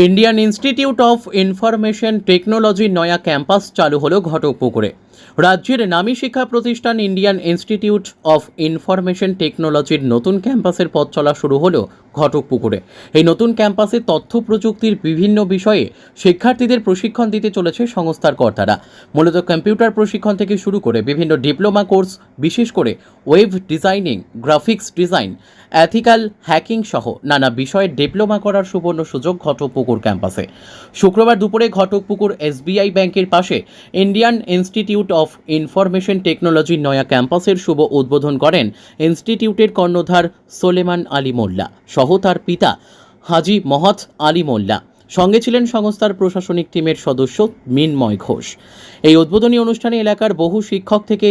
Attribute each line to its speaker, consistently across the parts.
Speaker 1: Indian institute of information টেকনোলজির নয়া campus চালু হলো ঘটকপুকুরে। রাজ্যের নামী শিক্ষা প্রতিষ্ঠান ইন্ডিয়ান ইনস্টিটিউট অফ ইনফরমেশন টেকনোলজির নতুন ক্যাম্পাসের পথ চলা শুরু হলো ঘটকপুকুরে। এই নতুন ক্যাম্পাসে তথ্য প্রযুক্তির বিভিন্ন বিষয়ে শিক্ষার্থীদের প্রশিক্ষণ দিতে চলেছে সংস্থার কর্তারা। মূলত কম্পিউটার প্রশিক্ষণ থেকে শুরু করে বিভিন্ন ডিপ্লোমা কোর্স, বিশেষ করে web designing, graphics design, ethical hacking সহ নানা বিষয়ে ডিপ্লোমা করার সুবর্ণ সুযোগ ঘটকপুকুর ক্যাম্পাসে। শুক্রবার দুপুরে ঘটকপুকুর এসবিআই ব্যাংকের পাশে ইন্ডিয়ান ইনস্টিটিউট অফ ইনফরমেশন টেকনোলজির নয়া ক্যাম্পাসের শুভ উদ্বোধন করেন ইনস্টিটিউটের কর্ণধার সোলেমান আলী মোল্লা সহ তার পিতা হাজি মহৎ আলী মোল্লা। সঙ্গে ছিলেন সংস্থার প্রশাসনিক টিমের সদস্য মিনময় ঘোষ। এই উদ্বোধনী অনুষ্ঠানে এলাকার বহু শিক্ষক থেকে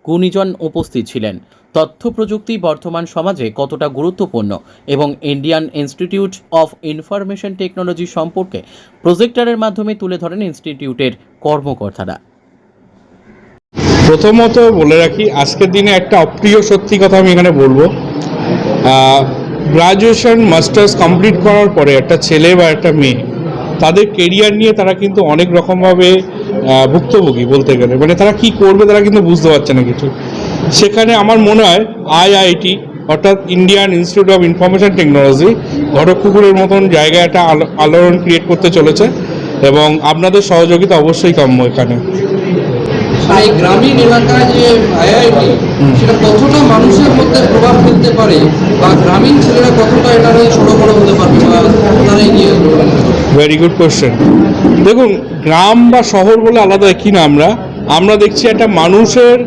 Speaker 1: গুণীজন উপস্থিত ছিলেন। তথ্য প্রযুক্তি বর্তমান সমাজে কতটা গুরুত্বপূর্ণ এবং Indian institute of information technology সম্পর্কে প্রজেক্টরের মাধ্যমে তুলে ধরেন ইনস্টিটিউটের কর্মকর্তারা।
Speaker 2: প্রথমত বলে রাখি, আজকের দিনে একটা অপ্রিয় সত্যি কথা আমি এখানে বলবো। গ্রাজুয়েশন মাস্টার্স কমপ্লিট করার পরে একটা ছেলে বা একটা মেয়ে তাদের কেরিয়ার নিয়ে তারা কিন্তু অনেক রকমভাবে ভুক্তভোগী বলতে গেলে, মানে তারা কি করবে তারা কিন্তু বুঝতে পারছে না কিছু। সেখানে আমার মনে হয় আইআইটি অর্থাৎ Indian institute of information technology ঘটকপুকুরের মতন জায়গায় একটা আলোড়ন ক্রিয়েট করতে চলেছে এবং আপনাদের সহযোগিতা অবশ্যই কাম্য এখানে।
Speaker 3: এই গ্রামীণ এলাকায় যে আইআইটি সেটা কতটা মানুষের মধ্যে প্রভাব ফেলতে পারে বা গ্রামীণ ছেলেরা কতটা এটা নিয়ে সড়গড় হতে পারবে বা তারা এগিয়ে
Speaker 2: ভেরি গুড কোয়েশ্চেন। দেখুন, গ্রাম বা শহর বলে আলাদা কি না, আমরা দেখছি একটা মানুষের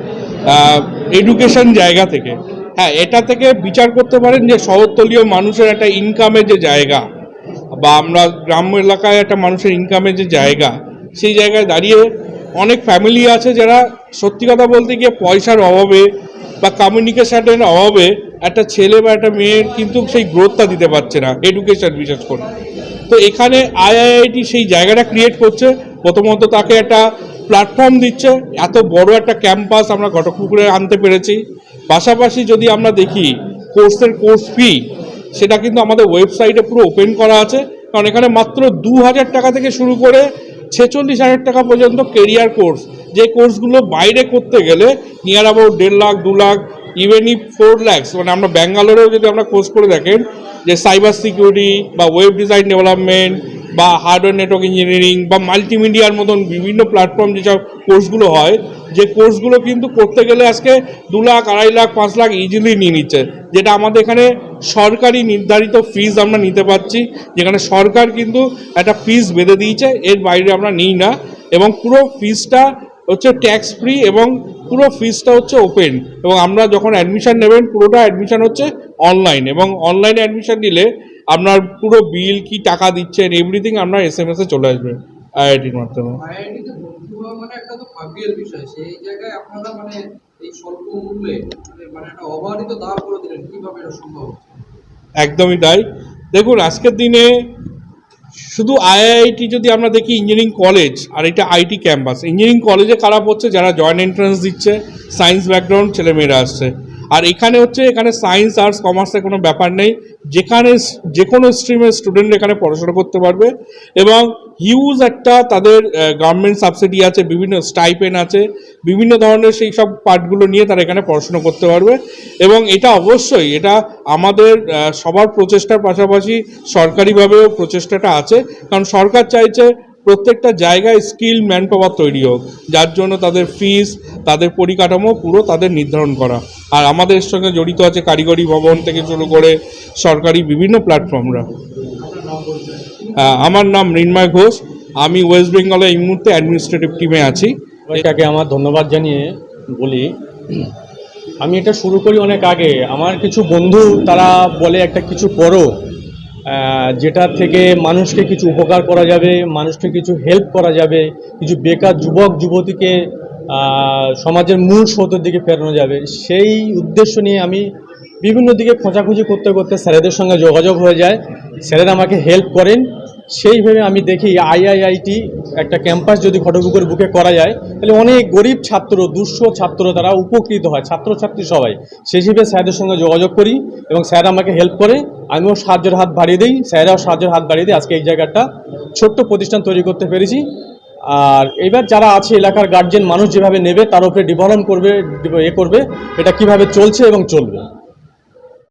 Speaker 2: এডুকেশন জায়গা থেকে, হ্যাঁ, এটা থেকে বিচার করতে পারেন যে শহরতলীয় মানুষের একটা ইনকামের যে জায়গা বা আমরা গ্রাম্য এলাকায় একটা মানুষের ইনকামের যে জায়গা, সেই জায়গায় দাঁড়িয়ে অনেক ফ্যামিলি আছে যারা সত্যি কথা বলতে গিয়ে পয়সার অভাবে বা কমিউনিকেশনের অভাবে একটা ছেলে বা একটা মেয়ের কিন্তু সেই গ্রোথটা দিতে পারছে না, এডুকেশন বিশেষ করে। তো এখানে আইআইটি সেই জায়গাটা ক্রিয়েট করছে। প্রথমত তাকে একটা প্ল্যাটফর্ম দিচ্ছে, এত বড় একটা ক্যাম্পাস আমরা ঘটকপুকুরে আনতে পেরেছি। পাশাপাশি যদি আমরা দেখি কোর্স ফি, সেটা কিন্তু আমাদের ওয়েবসাইটে পুরো ওপেন করা আছে, কারণ এখানে মাত্র 2000 টাকা থেকে শুরু করে 46,000 টাকা পর্যন্ত কেরিয়ার কোর্স, যে কোর্সগুলো বাইরে করতে গেলে near about 1.5 lakh 2 lakh even 4 lakh, মানে আমরা ব্যাঙ্গালোরেও যদি আমরা কোর্স করে দেখেন যে সাইবার সিকিউরিটি বা ওয়েব ডিজাইন ডেভেলপমেন্ট বা হার্ডওয়্যার নেটওয়ার্ক ইঞ্জিনিয়ারিং বা মাল্টিমিডিয়ার মতন বিভিন্ন প্ল্যাটফর্ম যেসব কোর্সগুলো হয়, যে কোর্সগুলো কিন্তু করতে গেলে আজকে 2 লাখ 2.5 লাখ 5 লাখ ইজিলি নিয়ে নিচ্ছে, যেটা আমাদের এখানে সরকারি নির্ধারিত ফিজ আমরা নিতে পারছি, যেখানে সরকার কিন্তু একটা ফিজ বেঁধে দিয়েছে, এর বাইরে আমরা নিই না। এবং পুরো ফিজটা হচ্ছে ট্যাক্স ফ্রি এবং পুরো ফিজটা হচ্ছে ওপেন। এবং আমরা যখন অ্যাডমিশন নেবেন পুরোটা অ্যাডমিশন হচ্ছে অনলাইন, এবং অনলাইনে অ্যাডমিশন নিলে আপনার পুরো বিল কি টাকা দিচ্ছেন এভরিথিং আপনার SMS-এ চলে আসবে আইআইটির মাধ্যমে।
Speaker 3: আইআইটিতে ভর্তি হওয়া মানে একটা তো ভাগ্যের বিষয়, সেই জায়গায় আপনারা মানে এই স্বল্প মূল্যে মানে একটা অবাধিত দাঁড় করে দিলেন, কিভাবে এটা সম্ভব?
Speaker 2: একদমই তাই। দেখুন, আজকের দিনে শুধু আইআইটি যদি আমরা দেখি, ইঞ্জিনিয়ারিং কলেজ আর এটা আইটি ক্যাম্পাস। ইঞ্জিনিয়ারিং কলেজে খারাপ হচ্ছে যারা জয়েন্ট এন্ট্রান্স দিচ্ছে, সায়েন্স ব্যাকগ্রাউন্ড ছেলেমেয়েরা আসছে। আর এখানে সায়েন্স আর্টস কমার্সের কোনো ব্যাপার নেই, যেখানে যে কোনো স্ট্রিমের স্টুডেন্ট এখানে পড়াশোনা করতে পারবে এবং হিউজ একটা তাদের গভর্নমেন্ট সাবসিডি আছে, বিভিন্ন স্টাইপেন্ড আছে, বিভিন্ন ধরনের সেই সব পার্টগুলো নিয়ে তারা এখানে পড়াশোনা করতে পারবে। এবং এটা অবশ্যই এটা আমাদের সবার প্রচেষ্টার পাশাপাশি সরকারিভাবেও প্রচেষ্টাটা আছে, কারণ সরকার চাইছে প্রত্যেকটা জায়গায় স্কিল ম্যান পাওয়ার তৈরি হোক, যার জন্য তাদের ফিস, তাদের পরিকাঠামো পুরো তাদের নির্ধারণ করা। আর আমাদের সঙ্গে জড়িত আছে কারিগরি ভবন থেকে শুরু করে সরকারি বিভিন্ন প্ল্যাটফর্মরা। আমার নাম মৃন্ময় ঘোষ, আমি ওয়েস্ট বেঙ্গলে এই মুহূর্তে অ্যাডমিনিস্ট্রেটিভ টিমে আছি।
Speaker 4: এটাকে আমার ধন্যবাদ জানিয়ে বলি, আমি এটা শুরু করি অনেক আগে। আমার কিছু বন্ধু তারা বলে একটা কিছু করো যেটা থেকে মানুষকে কিছু উপকার করা যাবে, মানুষকে কিছু হেল্প করা যাবে, কিছু বেকার যুবক যুবতীকে সমাজের মূল স্রোতের দিকে ফেরানো যাবে। সেই উদ্দেশ্য নিয়ে আমি বিভিন্ন দিকে খোঁজাখুঁজি করতে করতে স্যারেদের সঙ্গে যোগাযোগ হয়ে যায়। স্যারেরা আমাকে হেল্প করেন, সেইভাবে আমি দেখি আইআইআইটি একটা ক্যাম্পাস যদি ঘটকপুকুর বুকে করা যায় তাহলে অনেক গরিব ছাত্র, দুঃস্থ ছাত্র তারা উপকৃত হয়, ছাত্রছাত্রী সবাই। সেই হিসেবে স্যারদের সঙ্গে যোগাযোগ করি এবং স্যার আমাকে হেল্প করে, আমিও সাহায্যের হাত বাড়িয়ে দিই, স্যাররাও সাহায্যের হাত বাড়িয়ে দিই। আজকে এই জায়গাটা ছোট্ট প্রতিষ্ঠান তৈরি করতে পেরেছি। আর এবার যারা আছে এলাকার গার্জেন মানুষ যেভাবে নেবে তার উপরে ডেভেলপ করবে, এটা কিভাবে চলছে এবং চলবে।